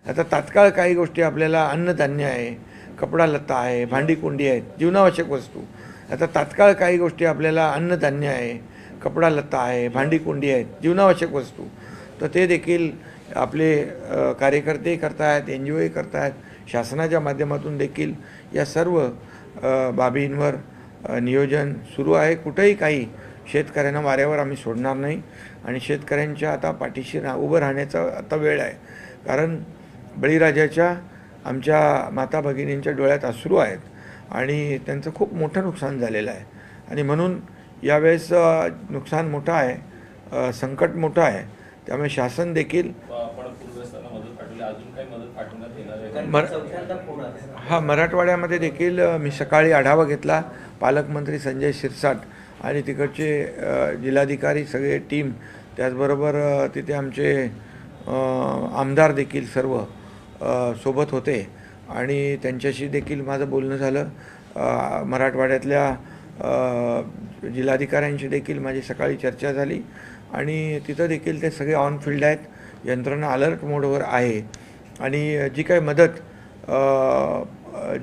आता तात्काळ काही गोष्टी आपल्याला अन्नधान्य आहे, कपडा लत्ता आहे, भांडी कुंडी आहेत, जीवनावश्यक वस्तू. आता तात्काळ काही गोष्टी आपल्याला अन्नधान्य आहे, कपडा लत्ता आहे, भांडी कुंडी आहेत, जीवनावश्यक वस्तू. तर ते देखील आपले कार्यकर्ते करतायत, NGOही करतायत. शासनाच्या माध्यमातून देखील या सर्व बाबींवर नियोजन सुरू आहे. कुठेही काही शेतकऱ्यांना वाऱ्यावर आम्ही सोडणार नाही आणि शेतकऱ्यांच्या आता पाठीशी उभं राहण्याचा आता वेळ आहे. कारण बळीराजाच्या आमच्या माता भगिनींच्या डोळ्यात अश्रू आहेत आणि त्यांचं खूप मोठं नुकसान झालेलं आहे आणि म्हणून यावेळेस नुकसान मोठं आहे, संकट मोठं आहे. त्यामुळे शासन देखील मराठवाड्यामध्ये देखील मी सकाळी आढावा घेतला. पालकमंत्री संजय शिरसाट आणि तिकडचे जिल्हाधिकारी सगळे टीम, त्याचबरोबर तिथे आमचे आमदार देखील सर्व सोबत होते आणि त्यांच्याशी देखील माझं बोलणं झालं. मराठवाड्यातल्या जिल्हाधिकाऱ्यांशी देखील माझी सकाळी चर्चा झाली आणि तिथं देखील ते सगळे ऑन फील्ड आहेत, यंत्रणा अलर्ट मोडवर आहे आणि जी काही मदत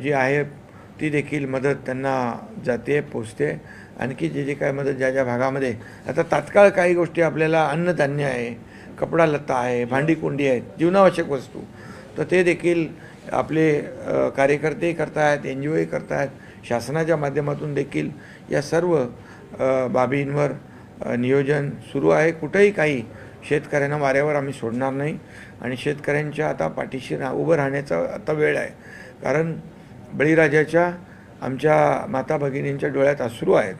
जी आहे ती देखील मदत त्यांना जाते, पोचते. आणखी जे काय मदत ज्या ज्या भागामध्ये आता तात्काळ काही गोष्टी आपल्याला अन्नधान्य आहे, कपडा लत्ता आहे, भांडी कुंडी आहेत, जीवनावश्यक वस्तू. तर ते देखील आपले कार्यकर्ते करतायत, NGOही करतायत. शासनाच्या माध्यमातून देखील या सर्व बाबींवर नियोजन सुरू आहे. कुठेही काही शेतकऱ्यांना वाऱ्यावर आम्ही सोडणार नाही आणि शेतकऱ्यांच्या आता पाठीशी उभं राहण्याचा आता वेळ आहे. कारण बळीराजाच्या आमच्या माता भगिनींच्या डोळ्यात अश्रू आहेत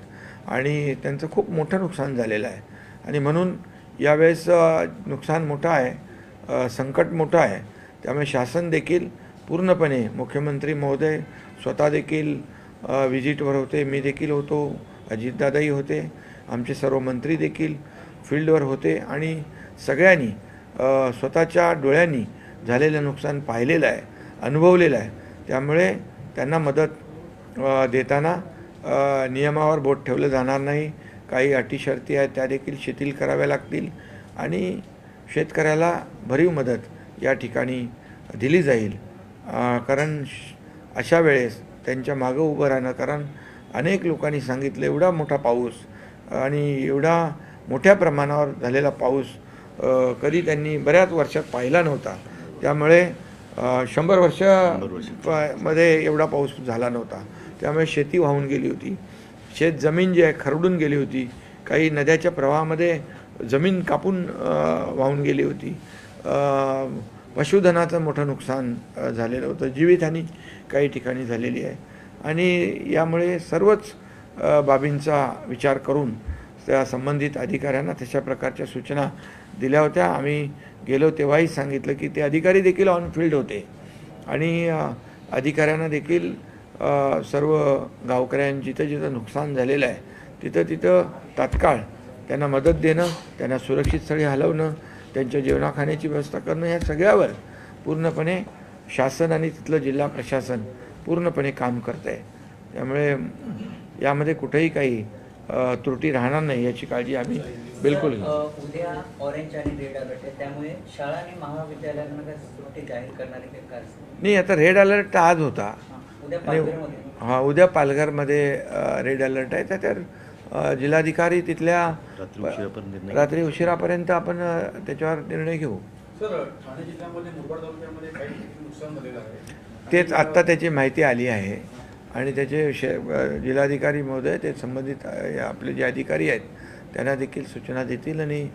आणि त्यांचं खूप मोठं नुकसान झालेलं आहे आणि म्हणून यावेळेस नुकसान मोठं आहे, संकट मोठं आहे. त्यामुळे शासन देखील पूर्णपणे, मुख्यमंत्री महोदय स्वतः देखील व्हिजिटवर होते, मी देखील होतो, अजितदादाही होते, आमचे सर्व मंत्री देखील फील्डवर होते आणि सगळ्यांनी स्वतःच्या डोळ्यांनी झालेलं नुकसान पाहिलेलं आहे, अनुभवलेलं आहे. त्यामुळे त्यांना मदत देताना नियमावर बोट ठेवलं जाणार नाही. काही अटी शर्ती आहेत त्या देखील शिथिल कराव्या लागतील आणि शेतकऱ्याला भरीव मदत या ठिकाणी दिली जाईल. कारण अशा वेळेस त्यांच्या मागं उभं राहणं, कारण अनेक लोकांनी सांगितलं एवढा मोठा पाऊस आणि एवढा मोठ्या प्रमाणावर झालेला पाऊस कधी त्यांनी बऱ्याच वर्षात पाहिला नव्हता. त्यामुळे 100 वर्ष मध्ये एवढा पाऊस झाला नव्हता. त्यामुळे शेती वाहून गेली होती, शेत जमीन जी आहे खरडून गेली होती, काही नद्याच्या प्रवाहामध्ये जमीन कापून वाहून गेली होती, पशुधनाचं मोठं नुकसान झालेलं होतं, जीवितहानी काही ठिकाणी झालेली आहे आणि यामुळे सर्वच बाबींचा विचार करून त्या संबंधित अधिकाऱ्यांना तशा प्रकारच्या सूचना दिल्या होत्या. आम्ही गेलो तेव्हाही सांगितलं की ते अधिकारी देखील ऑन फील्ड होते आणि अधिकाऱ्यांना देखील सर्व गावकऱ्यांना जिथं जिथं नुकसान झालेलं आहे तिथं तात्काळ त्यांना मदत देणं, त्यांना सुरक्षित स्थळी हलवणं, त्यांच्या जेवणाखाण्याची व्यवस्था करणं, या सगळ्यावर पूर्णपणे शासन आणि तिथलं जिल्हा प्रशासन पूर्णपणे काम करत आहे. त्यामुळे यामध्ये कुठेही काही त्रुटी राहणार नाही याची काळजी आम्ही बिलकुल घेऊ. उद्या ऑरेंज आणि रेड अलर्ट आहे, त्यामुळे शाळा आणि महाविद्यालयांना सुट्टी जाहीर करणारी काही काय नाही. आता रेड अलर्ट आज होता आणि उद्या पालघरमध्ये रेड अलर्ट आहे. त्याच्यावर जिल्हाधिकारी तिथल्या रात्री उशिरापर्यंत आपण त्याच्यावर निर्णय घेऊ. तेच आत्ता त्याची माहिती आली आहे आणि त्याचे जिल्हाधिकारी महोदय ते संबंधित आपले जे अधिकारी आहेत त्यांना देखील सूचना देतील आणि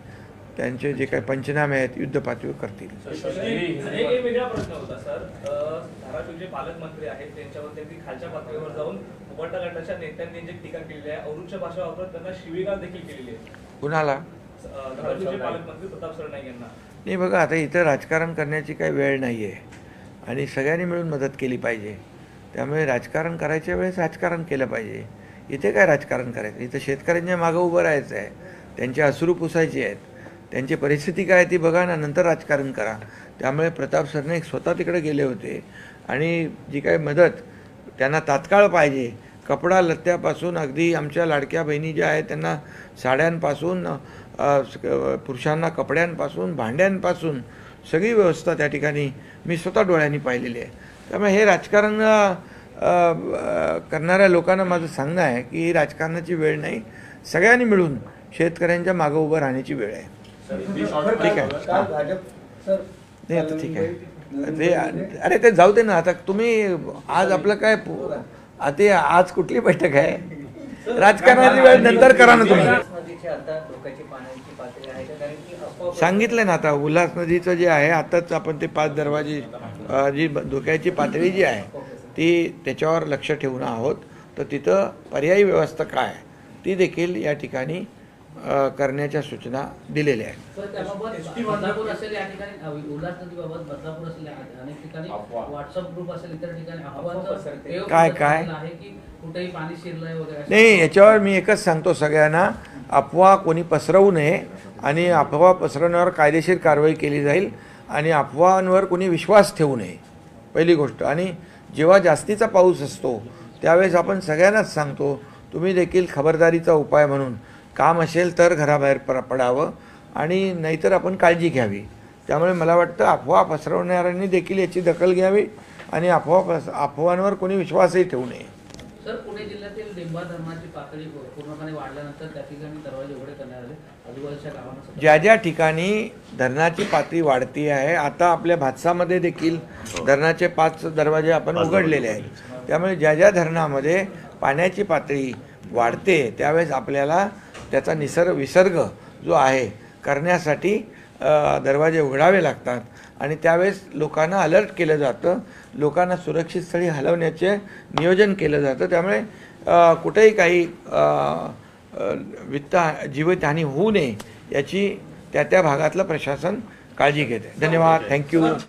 त्यांचे जे काही पंचनामे आहेत युद्ध पातळीवर करतील. एक वेगळा प्रश्न होता सर, धाराशिवचे पालकमंत्री आहेत त्यांच्यावर त्यांनी खालच्या पातळीवर जाऊन उबंटा गटाच्या नेत्यांनी जे टीका केलेली आहे, अरुणच्या भाषा वापरत त्यांना शिवीगाळ देखील केलेली आहे. कुणाला? धाराशिवचे पालकमंत्री प्रताप सरनाईक यांना. नाही बघा, आता इथं राजकारण करण्याची काही वेळ नाही आहे आणि सगळ्यांनी मिळून मदत केली पाहिजे. त्यामुळे राजकारण करायच्या वेळेस राजकारण केलं पाहिजे. इथे काय राजकारण करायचं, इथं शेतकऱ्यांच्या मागं उभं राहायचं आहे, त्यांचे अश्रू पुसायचे आहेत, त्यांची परिस्थिती काय ती बघा ना, नंतर राजकारण करा. त्यामुळे प्रताप सरनाईक स्वतः तिकडे गेले होते आणि जी काही मदत त्यांना तात्काळ पाहिजे, कपडा लत्त्यापासून अगदी आमच्या लाडक्या बहिणी ज्या आहेत त्यांना साड्यांपासून, पुरुषांना कपड्यांपासून, भांड्यांपासून सगळी व्यवस्था त्या ठिकाणी मी स्वतः डोळ्यांनी पाहिलेली आहे. त्यामुळे हे राजकारण करणाऱ्या लोकांना माझं सांगणं आहे की ही राजकारणाची वेळ नाही, सगळ्यांनी मिळून शेतकऱ्यांच्या मागं उभं राहण्याची वेळ आहे. ठीक आहे, काल भाजप सर नाही आता ठीक आहे ते अरे ते जाऊ दे ना. आता तुम्ही आज आपलं काय ते आज कुठली बैठक आहे? राजकारणाची वेळ नंतर करा ना तुम्ही. नदीची आता धोक्याची पाण्याची पातळी आहे का? कारण की अफवा सांगितलं ना आता उल्हास नदीचं जे आहे आताच आपण ते 5 दरवाजे जी धोक्याची पातळी जी आहे ती त्याच्यावर लक्ष ठेवून आहोत. तर तिथं पर्यायी व्यवस्था काय आहे ती देखील या ठिकाणी करण्याच्या सूचना दिलेल्या आहेत. सर, त्याबाबत बदलापूर असेल या ठिकाणी उल्हास नदीबाबत बदलापूर असेल अनेक ठिकाणी व्हॉट्सअप ग्रुप असेल इतर ठिकाणी अफवांचं काय आहे की कुठेही पाणी शिरलंय वगैरे. नाही, याच्यावर मी एकच सांगतो सगळ्यांना, अफवा कोणी पसरवू नये आणि अफवा पसरवण्यावर कायदेशीर कारवाई केली जाईल आणि अफवांवर कोणी विश्वास ठेवू नये पहिली गोष्ट. आणि जेव्हा जास्तीचा पाऊस असतो त्यावेळेस आपण सगळ्यांनाच सांगतो तुम्ही देखील खबरदारीचा उपाय म्हणून काम असेल तर घराबाहेर पडावं आणि नाहीतर आपण काळजी घ्यावी. त्यामुळे मला वाटतं अफवा पसरवणाऱ्यांनी देखील याची दखल घ्यावी आणि अफवांवर कोणी विश्वासही ठेवू नये. सर, पुणे जिल्ह्यातील डिंबा धरणाची पातळी पूर्णपणे वाढल्यानंतर त्या ठिकाणी दरवाजे उघडे करण्यात आले. आजूबाजूच्या गावांना ज्या ज्या ठिकाणी धरणाची पातळी वाढती आहे, आता आपल्या भातसामध्ये देखील धरणाचे 5 दरवाजे आपण उघडलेले आहेत. त्यामुळे ज्या ज्या धरणामध्ये पाण्याची पातळी वाढते त्यावेळेस आपल्याला त्याचा विसर्ग जो आहे करण्यासाठी दरवाजे उघडावे लागतात आणि त्यावेळेस लोकांना अलर्ट केलं जातं, लोकांना सुरक्षित स्थळी हलवण्याचे नियोजन केलं जातं. त्यामुळे कुठेही काही जीवितहानी होऊ नये याची त्या भागातलं प्रशासन काळजी घेते. धन्यवाद, थँक्यू.